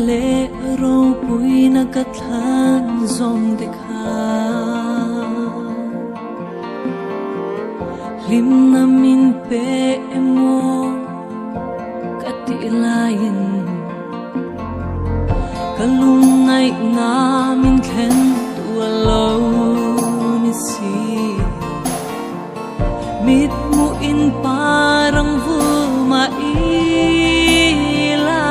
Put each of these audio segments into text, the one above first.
le ro pui na kathan zong dekha lim na min pe emo katilain kalung ngai nga min khen tu lo ni si mit mu in parang vu ma ila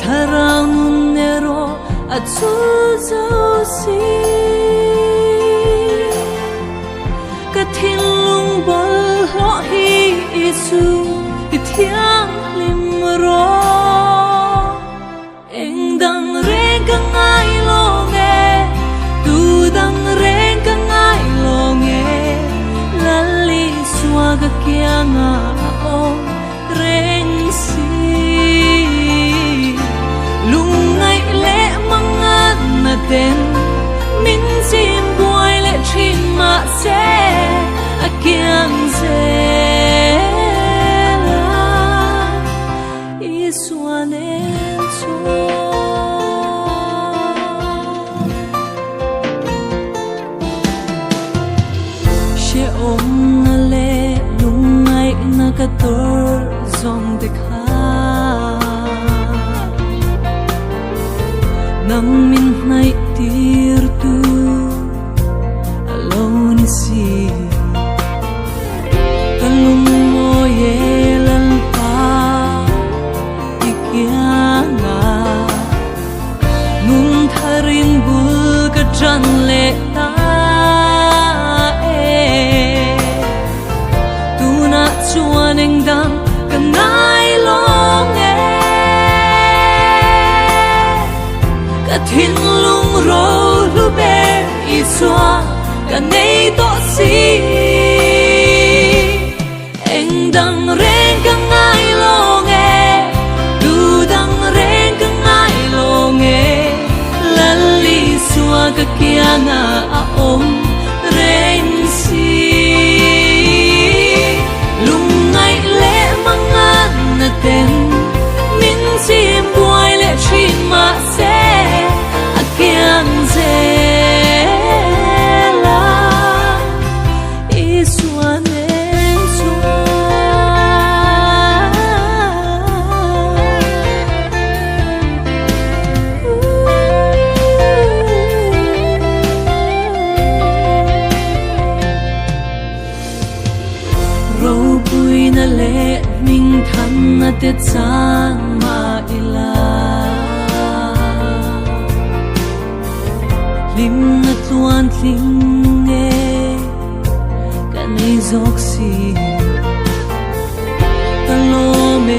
tharang nero at su si kathil lung bol ho hi isu ithiang lim ro eng dang re ka ngai lo nge tu dang re ka ngai lo nge lali swaga kia nga o reng si lung ngai le mangan na ten min sim boy le chin ma se akiang se iswanen so she om na le lung ngai na ka tor zong dekha nang min nai tir tu alone si kalung mo ye lan pa ikianga nung tharin bul ka chan le ta tu na chuan eng dang ka nai long thin lung ro lu be iswa ka nei to si eng dang reng ka ngai long du dang reng ka ngai long lali swa ka kia na a om reng si lung ngai le mangan na ten min sim boy le chin ma se akiang zela iswanen so ro pui na le ning than na te chang ma ila lim na tuan thling nge ka nei zok si ta lo me